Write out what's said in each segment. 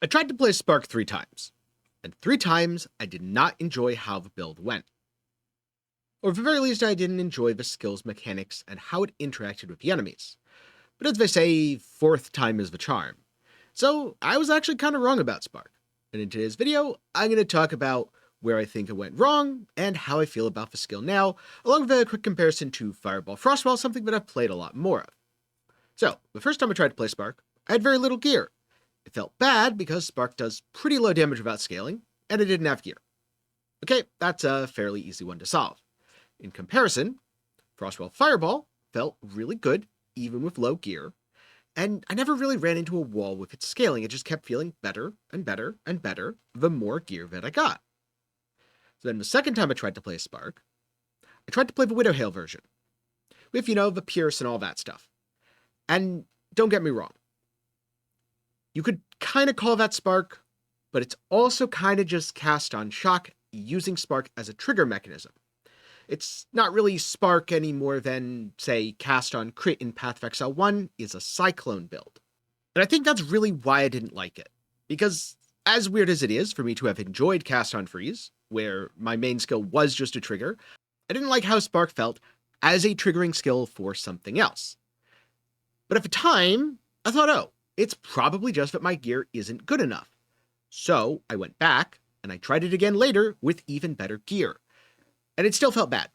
I tried to play Spark 3 times, and 3 times I did not enjoy how the build went. Or at the very least, I didn't enjoy the skills mechanics and how it interacted with the enemies. But as they say, fourth time is the charm. So I was actually kind of wrong about Spark. And in today's video, I'm going to talk about where I think it went wrong and how I feel about the skill now, along with a quick comparison to Fireball Frostwall, something that I've played a lot more of. So, the first time I tried to play Spark, I had very little gear. It felt bad because Spark does pretty low damage without scaling, and I didn't have gear. Okay, that's a fairly easy one to solve. In comparison, Frostwall Fireball felt really good, even with low gear, and I never really ran into a wall with its scaling. It just kept feeling better and better and better the more gear that I got. So then the second time I tried to play a Spark, I tried to play the Widowhail version, with, the Pierce and all that stuff. And don't get me wrong, you could kind of call that Spark, but it's also kind of just cast on shock using Spark as a trigger mechanism. It's not really Spark any more than, say, cast on crit in Path of Exile 1 is a Cyclone build. And I think that's really why I didn't like it. Because, as weird as it is for me to have enjoyed cast on freeze, where my main skill was just a trigger, I didn't like how Spark felt as a triggering skill for something else. But at the time, I thought, oh, it's probably just that my gear isn't good enough. So I went back, and I tried it again later with even better gear. And it still felt bad.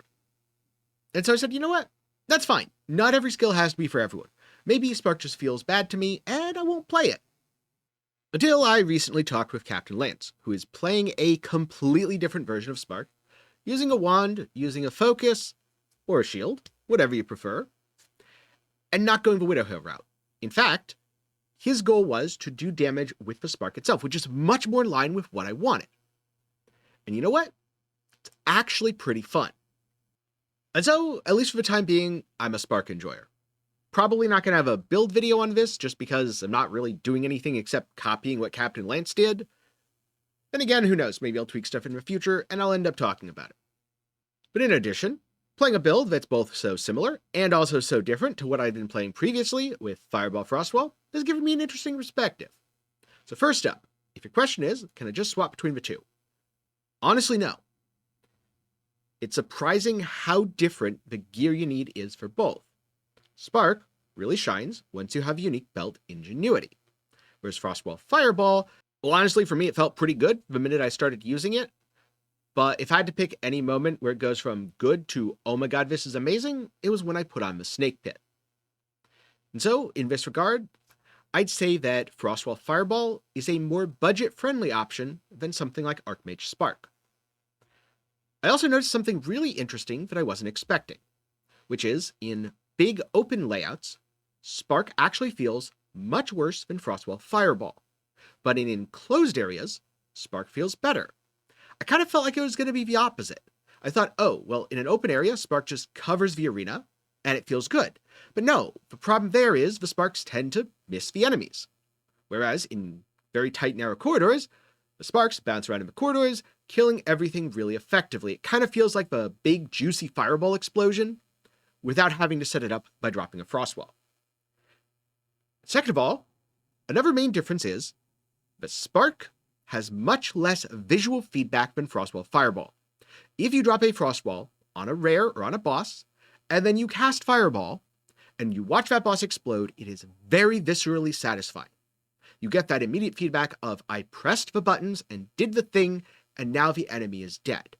And so I said, you know what? That's fine. Not every skill has to be for everyone. Maybe Spark just feels bad to me, and I won't play it. Until I recently talked with Captain Lance, who is playing a completely different version of Spark, using a wand, using a focus, or a shield, whatever you prefer, and not going the Widowhail route. In fact, his goal was to do damage with the Spark itself, which is much more in line with what I wanted. And you know what? It's actually pretty fun. And so, at least for the time being, I'm a Spark enjoyer. Probably not going to have a build video on this, just because I'm not really doing anything except copying what Captain Lance did. Then again, who knows, maybe I'll tweak stuff in the future, and I'll end up talking about it. But in addition, playing a build that's both so similar and also so different to what I'd been playing previously with Fireball Frostwall has given me an interesting perspective. So first up, if your question is, can I just swap between the two? Honestly, no. It's surprising how different the gear you need is for both. Spark really shines once you have unique belt ingenuity, whereas Frostwall Fireball, well, honestly, for me, it felt pretty good the minute I started using it. But if I had to pick any moment where it goes from good to, oh my god, this is amazing, it was when I put on the Snake Pit. And so, in this regard, I'd say that Frostwall Fireball is a more budget-friendly option than something like Archmage Spark. I also noticed something really interesting that I wasn't expecting, which is, in big open layouts, Spark actually feels much worse than Frostwall Fireball. But in enclosed areas, Spark feels better. I kind of felt like it was going to be the opposite. I thought, oh, well, in an open area, Spark just covers the arena, and it feels good. But no, the problem there is the Sparks tend to miss the enemies. Whereas in very tight, narrow corridors, the Sparks bounce around in the corridors, killing everything really effectively. It kind of feels like the big, juicy fireball explosion, without having to set it up by dropping a Frostwall. Second of all, another main difference is the Spark has much less visual feedback than Frostwall Fireball. If you drop a Frostwall on a rare or on a boss, and then you cast Fireball, and you watch that boss explode, it is very viscerally satisfying. You get that immediate feedback of, I pressed the buttons and did the thing, and now the enemy is dead.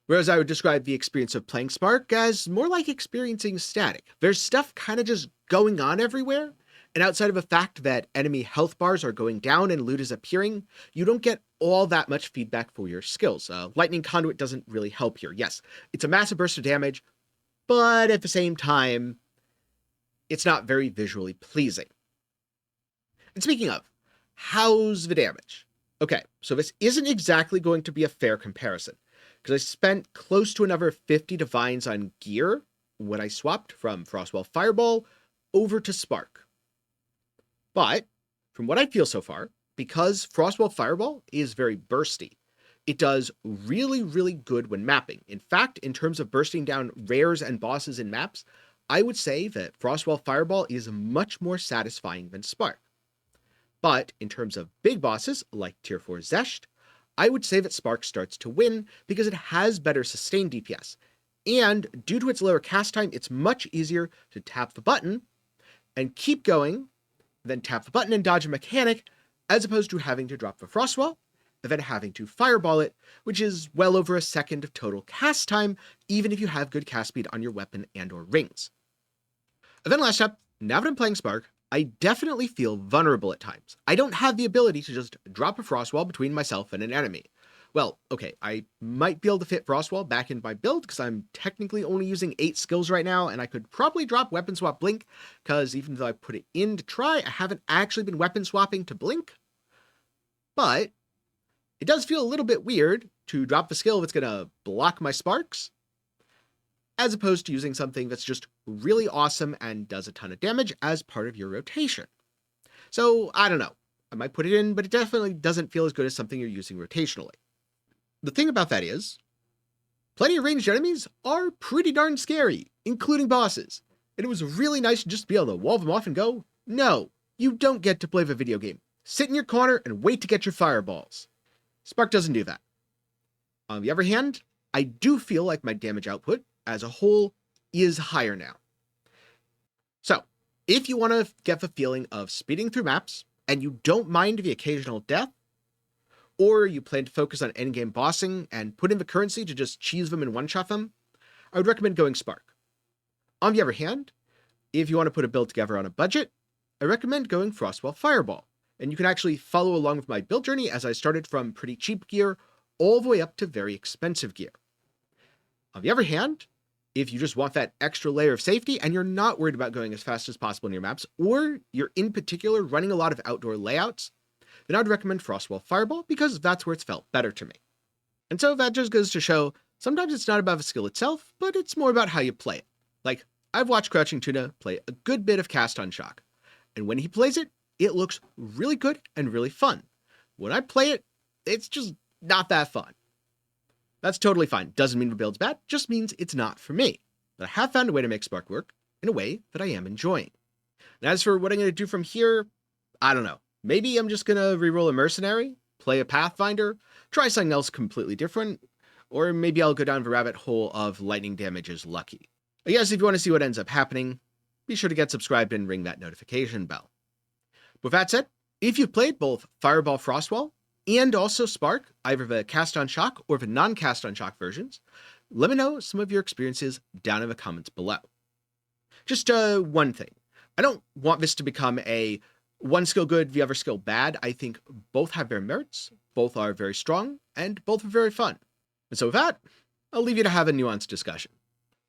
Whereas I would describe the experience of playing Spark as more like experiencing static. There's stuff kind of just going on everywhere, and outside of the fact that enemy health bars are going down and loot is appearing, you don't get all that much feedback for your skills. Lightning Conduit doesn't really help here. Yes, it's a massive burst of damage, but at the same time, it's not very visually pleasing. And speaking of, how's the damage? Okay, so this isn't exactly going to be a fair comparison, because I spent close to another 50 divines on gear when I swapped from Frostwall Fireball over to Spark. But, from what I feel so far, because Frostwall Fireball is very bursty, it does really, really good when mapping. In fact, in terms of bursting down rares and bosses in maps, I would say that Frostwall Fireball is much more satisfying than Spark. But in terms of big bosses, like Tier 4 Zesht, I would say that Spark starts to win because it has better sustained DPS. And due to its lower cast time, it's much easier to tap the button and keep going, then tap the button and dodge a mechanic, as opposed to having to drop the frostwall, and then having to fireball it, which is well over a second of total cast time, even if you have good cast speed on your weapon and or rings. And then last up, now that I'm playing Spark, I definitely feel vulnerable at times. I don't have the ability to just drop a frostwall between myself and an enemy. Well, okay, I might be able to fit frostwall back in my build because I'm technically only using 8 skills right now, and I could probably drop weapon swap blink, because even though I put it in to try, I haven't actually been weapon swapping to blink. But it does feel a little bit weird to drop the skill that's going to block my sparks, as opposed to using something that's just really awesome and does a ton of damage as part of your rotation. So, I don't know. I might put it in, but it definitely doesn't feel as good as something you're using rotationally. The thing about that is, plenty of ranged enemies are pretty darn scary, including bosses. And it was really nice to just be able to wall them off and go, no, you don't get to play the video game. Sit in your corner and wait to get your fireballs. Spark doesn't do that. On the other hand, I do feel like my damage output as a whole is higher now. So, if you want to get the feeling of speeding through maps, and you don't mind the occasional death, or you plan to focus on endgame bossing and put in the currency to just cheese them and one-shot them, I would recommend going Spark. On the other hand, if you want to put a build together on a budget, I recommend going Frostwall Fireball, and you can actually follow along with my build journey as I started from pretty cheap gear all the way up to very expensive gear. On the other hand, if you just want that extra layer of safety and you're not worried about going as fast as possible in your maps, or you're in particular running a lot of outdoor layouts, then I'd recommend Frostwall Fireball because that's where it's felt better to me. And so that just goes to show, sometimes it's not about the skill itself, but it's more about how you play it. Like, I've watched Crouching Tuna play a good bit of Cast on Shock, and when he plays it, it looks really good and really fun. When I play it, it's just not that fun. That's totally fine. Doesn't mean the build's bad, just means it's not for me. But I have found a way to make Spark work in a way that I am enjoying. And as for what I'm going to do from here, I don't know. Maybe I'm just going to reroll a Mercenary, play a Pathfinder, try something else completely different, or maybe I'll go down the rabbit hole of lightning damage is lucky. I guess if you want to see what ends up happening, be sure to get subscribed and ring that notification bell. With that said, if you've played both Fireball Frostwall and also Spark, either the Cast on Shock or the non-Cast on Shock versions, let me know some of your experiences down in the comments below. Just one thing. I don't want this to become a one skill good, the other skill bad. I think both have their merits, both are very strong, and both are very fun. And so with that, I'll leave you to have a nuanced discussion.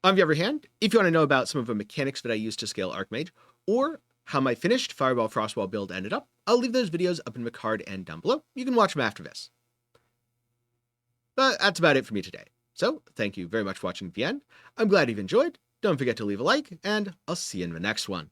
On the other hand, if you want to know about some of the mechanics that I use to scale Archmage, or how my finished Fireball Frostwall build ended up, I'll leave those videos up in the card and down below. You can watch them after this. But that's about it for me today. So, thank you very much for watching to the end. I'm glad you've enjoyed. Don't forget to leave a like, and I'll see you in the next one.